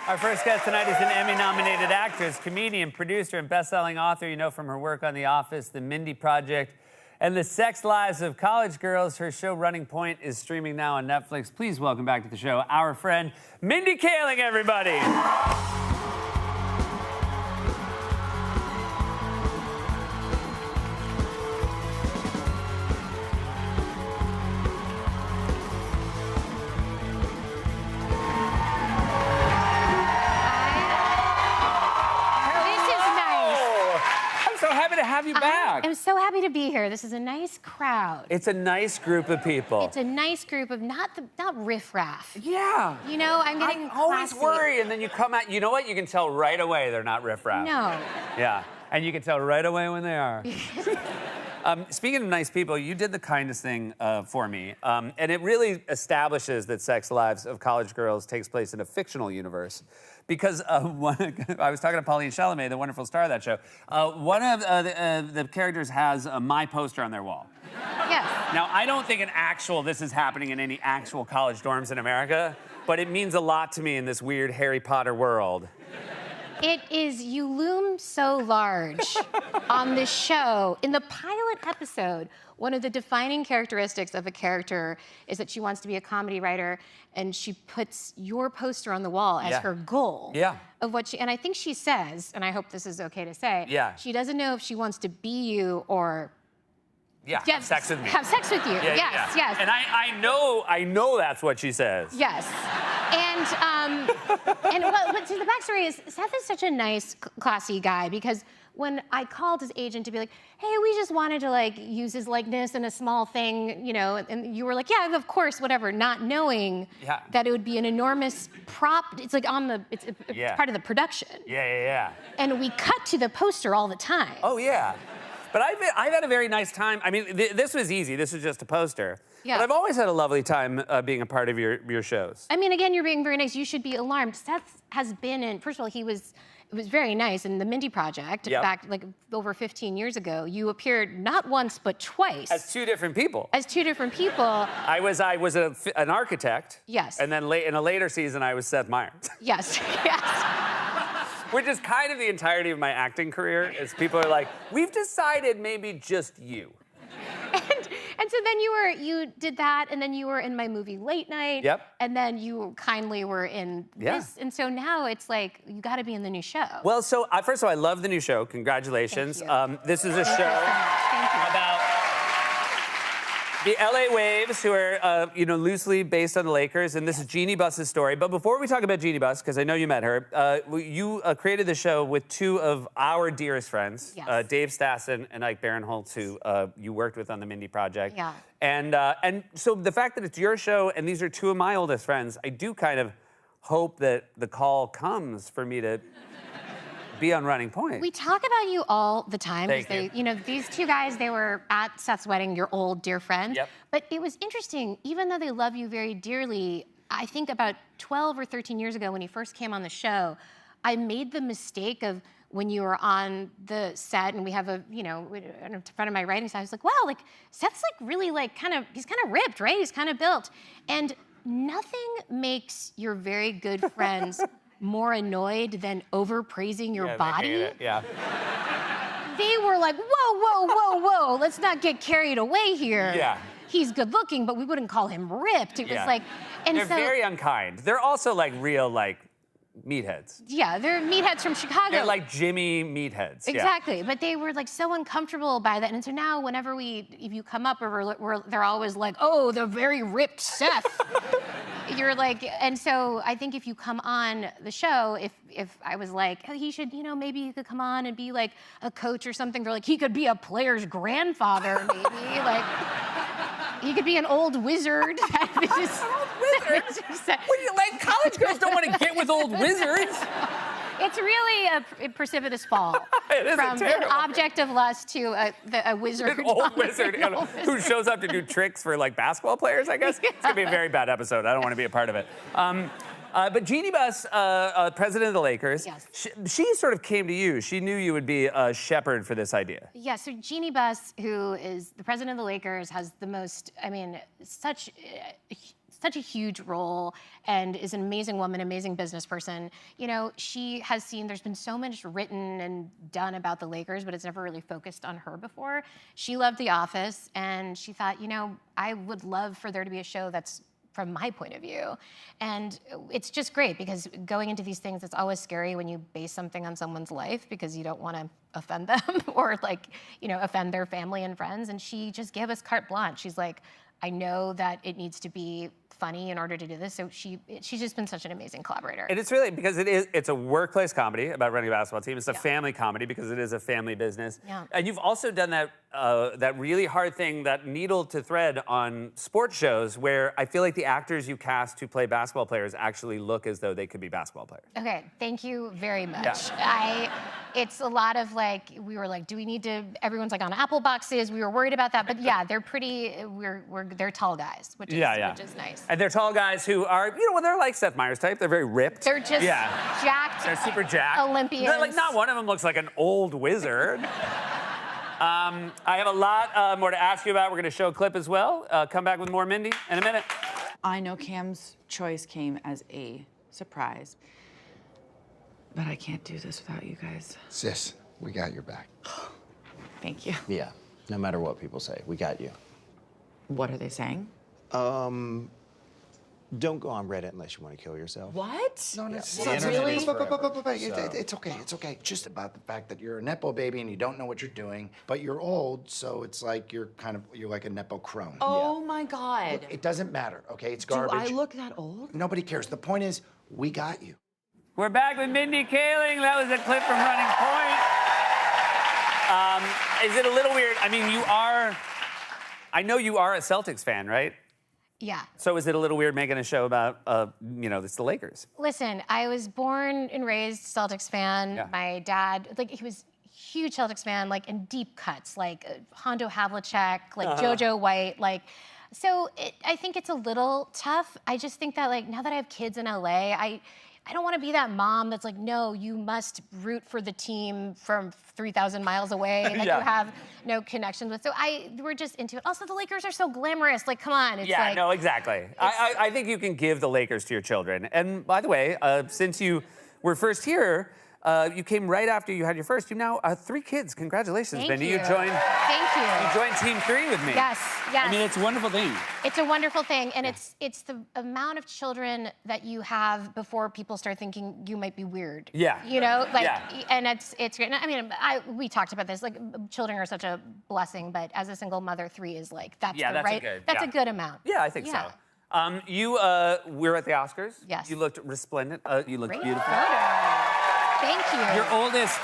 Our first guest tonight is an Emmy-nominated actress, comedian, producer, and best-selling author you know from her work on The Office, The Mindy Project, and The Sex Lives of College Girls. Her show, Running Point, is streaming now on Netflix. Please welcome back to the show our friend, Mindy Kaling, everybody. Have you back. I'm so happy to be here. This is a nice crowd. It's a nice group of people. It's a nice group of not riffraff. Yeah. You know, I'm getting I always classy. worry, and then you come out. You know what? You can tell right away they're not riffraff. No. Yeah, and you can tell right away when they are. Speaking of nice people, you did the kindest thing for me, and it really establishes that Sex Lives of College Girls takes place in a fictional universe. Because I was talking to Pauline Chalamet, the wonderful star of that show. One of the characters has my poster on their wall. Yes. Now, I don't think this is happening in any actual college dorms in America, but it means a lot to me in this weird Harry Potter world. It is, you loom so large on this show. In the pilot episode, one of the defining characteristics of a character is that she wants to be a comedy writer, and she puts your poster on the wall as her goal of what and I think she says, and I hope this is okay to say, she doesn't know if she wants to be you or have sex with me. Have sex with you. Yes. And I know that's what she says. Yes. And what the backstory is, Seth is such a nice, classy guy, because when I called his agent to be like, hey, we just wanted to use his likeness in a small thing, you know, and you were like, yeah, of course, whatever, not knowing that it would be an enormous prop. It's like it's part of the production. Yeah. And we cut to the poster all the time. Oh, yeah. But I've had a very nice time. I mean, this was easy. This was just a poster. Yeah. But I've always had a lovely time being a part of your shows. I mean, again, you're being very nice. You should be alarmed. Seth has been in, first of all, it was very nice in the Mindy Project back over 15 years ago. You appeared not once, but twice. As two different people. I was an architect. Yes. And then in a later season, I was Seth Meyers. Yes. Which is kind of the entirety of my acting career, is people are like, we've decided maybe just you. And so then you did that, and then you were in my movie Late Night. Yep. And then you kindly were in this. And so now it's like, you gotta be in the new show. Well, so first of all, I love the new show. Congratulations. Thank you. This is a show about the LA Waves, who are, loosely based on the Lakers, and this is Jeanie Buss's story. But before we talk about Jeanie Buss, because I know you met her, you created the show with two of our dearest friends, Dave Stassen and Ike Barinholtz, who you worked with on the Mindy Project. Yeah. And so the fact that it's your show and these are two of my oldest friends, I do kind of hope that the call comes for me to be on Running Point. We talk about you all the time. Thank you. These two guys, they were at Seth's wedding, your old dear friends. Yep. But it was interesting, even though they love you very dearly, I think about 12 or 13 years ago when you first came on the show, I made the mistake of when you were on the set and we have in front of my writing side, I was like, wow, Seth's really he's kind of ripped, right? He's kind of built. And nothing makes your very good friends more annoyed than overpraising your body. They hate it. Yeah. They were like, whoa, let's not get carried away here. Yeah. He's good looking, but we wouldn't call him ripped. It was and they're very unkind. They're also real meatheads. Yeah, they're meatheads from Chicago. They're like Jimmy meatheads. Exactly, but they were so uncomfortable by that. And so now whenever if you come up, they're always like, oh, the very ripped Seth. You're and so I think if you come on the show, if I was like, oh, he should, maybe he could come on and be a coach or something. They're like, he could be a player's grandfather, maybe. He could be an old wizard. What do you college girls don't want to get with old wizards. It's really a precipitous fall it is from an object of lust to a wizard. An old wizard who shows up to do tricks for basketball players, I guess. It's gonna be a very bad episode. I don't want to be a part of it. But Jeanie Buss, president of the Lakers, she sort of came to you. She knew you would be a shepherd for this idea. Yeah, so Jeanie Buss, who is the president of the Lakers, has the most, such such a huge role and is an amazing woman, amazing business person. You know, she has seen, there's been so much written and done about the Lakers, but it's never really focused on her before. She loved The Office, and she thought, you know, I would love for there to be a show that's from my point of view. And it's just great because going into these things, it's always scary when you base something on someone's life because you don't want to offend them or like, you know, offend their family and friends. And she just gave us carte blanche. She's like, I know that it needs to be funny in order to do this. So she's just been such an amazing collaborator. And it's really, because it's a workplace comedy about running a basketball team. It's a family comedy because it is a family business. Yeah. And you've also done that really hard thing, that needle to thread on sports shows where I feel like the actors you cast to play basketball players actually look as though they could be basketball players. Okay, thank you very much. Yeah. It's a lot of like, we were like, do we need to, everyone's like on Apple boxes. We were worried about that, but yeah, they're pretty, they're tall guys, which is nice. And they're tall guys who are, you know, well, they're like Seth Meyers type. They're very ripped. They're just jacked. They're super jacked. Olympians. They're like, not one of them looks like an old wizard. I have a lot more to ask you about. We're going to show a clip as well. Come back with more Mindy in a minute. I know Cam's choice came as a surprise, but I can't do this without you guys. Sis, we got your back. Thank you. Yeah, no matter what people say, we got you. What are they saying? Don't go on Reddit unless you want to kill yourself. What? No, Yeah. it's The not internet really. is forever, It's okay. It's okay. Just about the fact that you're a nepo baby and you don't know what you're doing, but you're old, so it's like you're like a nepo crone. Oh my God. Look, it doesn't matter. Okay, it's Do garbage. I look that old? Nobody cares. The point is, we got you. We're back with Mindy Kaling. That was a clip from Running Point. Is it a little weird? I mean, I know you are a Celtics fan, right? Yeah. So is it a little weird making a show about, you know, it's the Lakers? Listen, I was born and raised Celtics fan. Yeah. My dad, like, he was a huge Celtics fan, like, in deep cuts, like Hondo Havlicek, like JoJo White, like, so I think it's a little tough. I just think that, like, now that I have kids in LA, I don't want to be that mom that's like, no, you must root for the team from 3,000 miles away that you have no connections with. So we're just into it. Also, the Lakers are so glamorous. Like, come on. It's like, no, exactly. I think you can give the Lakers to your children. And by the way, since you were first here, you came right after you had your first. You now 3 kids. Congratulations, Thank Mindy. you. Thank you. You joined Team 3 with me. Yes. I mean, it's a wonderful thing. It's a wonderful thing, and it's the amount of children that you have before people start thinking you might be weird. Yeah. You know, like, Yeah. and it's great. I mean, we talked about this. Like, children are such a blessing, but as a single mother, 3 is like that's a good amount. Yeah, I think so. You were at the Oscars. Yes. You looked resplendent. You looked Great beautiful. photo. Thank you. Your oldest,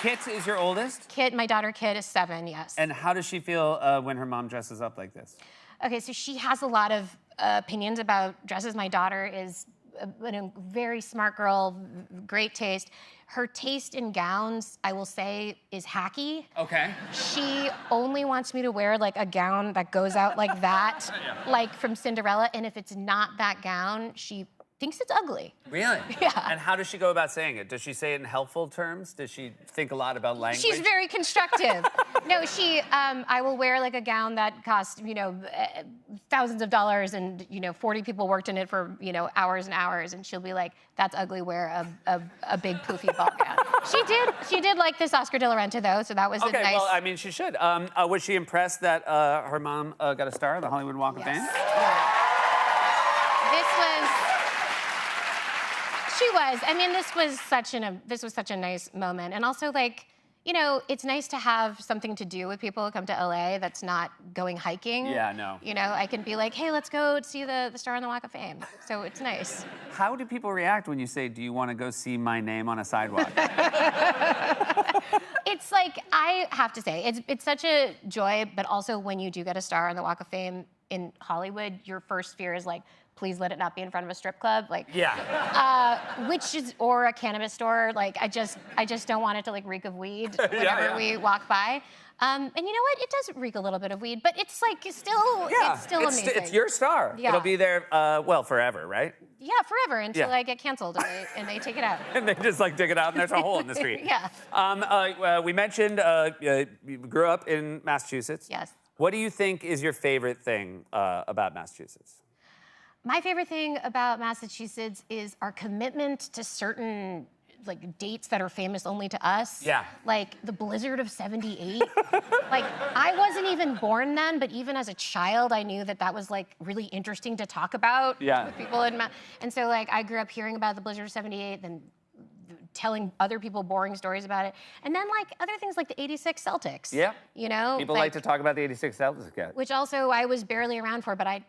Kit is your oldest? Kit, my daughter Kit is 7, yes. And how does she feel when her mom dresses up like this? Okay, so she has a lot of opinions about dresses. My daughter is a very smart girl, great taste. Her taste in gowns, I will say, is hacky. Okay. She only wants me to wear like a gown that goes out like that, like from Cinderella. And if it's not that gown, she thinks it's ugly. Really? Yeah. And how does she go about saying it? Does she say it in helpful terms? Does she think a lot about language? She's very constructive. No, I will wear like a gown that cost, thousands of dollars and, 40 people worked in it for, hours and hours. And she'll be like, that's ugly, wear a big poofy ball gown. She did like this Oscar de la Renta though, so that was a nice. Okay, well, I mean, she should. Was she impressed that her mom got a star on the Hollywood Walk of Fame? Yeah. She was. I mean, this was such a nice moment. And also, like, it's nice to have something to do with people who come to LA that's not going hiking. Yeah, no. I can be like, hey, let's go see the star on the Walk of Fame. So it's nice. How do people react when you say, do you want to go see my name on a sidewalk? It's like, I have to say, it's such a joy, but also when you do get a star on the Walk of Fame in Hollywood, your first fear is like, please let it not be in front of a strip club, like, or a cannabis store. Like, I just don't want it to like reek of weed whenever we walk by. And you know what? It does reek a little bit of weed, but it's like it's still amazing. It's your star. Yeah. It'll be there, forever, right? Yeah, forever until I get canceled and they take it out. And they just like dig it out and there's a hole in the street. Yeah. We mentioned you grew up in Massachusetts. Yes. What do you think is your favorite thing about Massachusetts? My favorite thing about Massachusetts is our commitment to certain dates that are famous only to us. Yeah. Like the blizzard of '78. Like I wasn't even born then, but even as a child, I knew that that was like really interesting to talk about with people and so like I grew up hearing about the blizzard of '78, then telling other people boring stories about it. And then like other things like the '86 Celtics. Yeah. You know? People like to talk about the '86 Celtics. Which also I was barely around for, but I,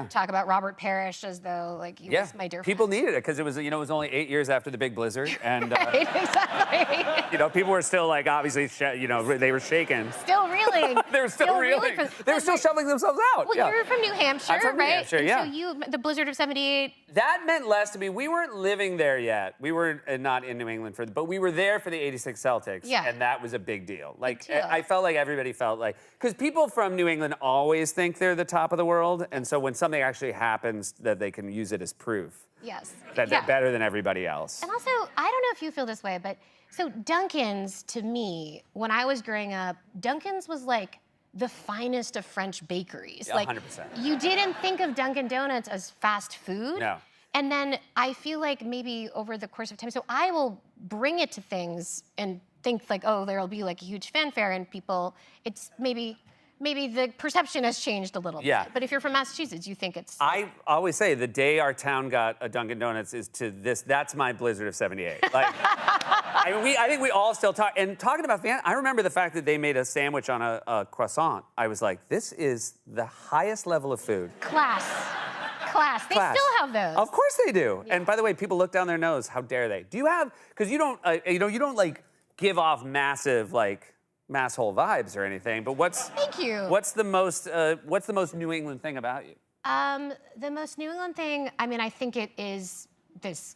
talk about Robert Parrish as though like he was my dear People friend. needed it because it was, it was only 8 years after the big blizzard, and Right, exactly. people were still like obviously, they were shaking. Still reeling. They were still reeling. They were still shoveling themselves out. Well, you're from New Hampshire, I'm from New right? Hampshire, And yeah. So the blizzard of '78. That meant less to me. We weren't living there yet. We were not in New England but we were there for the '86 Celtics, Yeah. and that was a big deal. Like deal. I felt like everybody felt like because people from New England always think they're the top of the world, and so when something actually happens, that they can use it as proof Yes. that they're better than everybody else. And also, I don't know if you feel this way, but so Dunkin's, to me, when I was growing up, Dunkin's was like the finest of French bakeries. Yeah, like 100%. you didn't think of Dunkin' Donuts as fast food. No. And then I feel like maybe over the course of time, so I will bring it to things and think like, oh, there'll be like a huge fanfare and people, it's maybe the perception has changed a little Yeah. bit. But if you're from Massachusetts, you think it's... I always say the day our town got a Dunkin' Donuts is to this. That's my blizzard of '78. Like, I think we all still talk. And talking about I remember the fact that they made a sandwich on a croissant. I was like, this is the highest level of food. Class. They Class. still have those. Of course they do. And by the way, people look down their nose. How dare they? Do you have? Because you don't. You don't like give off massive like masshole vibes or anything. But Thank you. What's the most New England thing about you? The most New England thing, I mean, I think it is this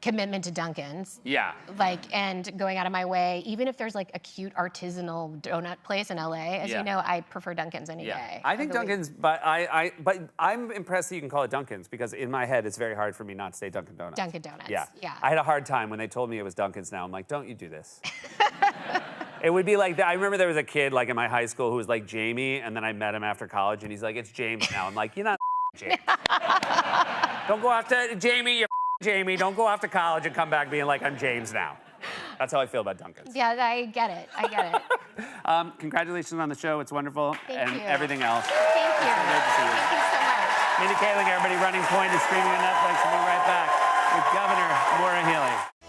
commitment to Dunkin's. Yeah. Like, and going out of my way, even if there's like a cute artisanal donut place in LA, as you know, I prefer Dunkin's any day. I think Dunkin's, but I'm impressed that you can call it Dunkin's because in my head it's very hard for me not to say Dunkin' Donuts. Dunkin' Donuts. Yeah. Yeah. I had a hard time when they told me it was Dunkin's now. I'm like, don't you do this. It would be like that. I remember there was a kid like in my high school who was like Jamie, and then I met him after college, and he's like, it's James now. I'm like, you're not James. Don't go after Jamie, you're Jamie. Don't go off to college and come back being like, I'm James now. That's how I feel about Dunkin's. Yeah, I get it. Congratulations on the show. It's wonderful. Thank and you. everything else. Thank you. So great to see you. Thank you so much. Mindy Kaling, everybody. Running Point is streaming on Netflix. We'll be right back with Governor Maura Healey.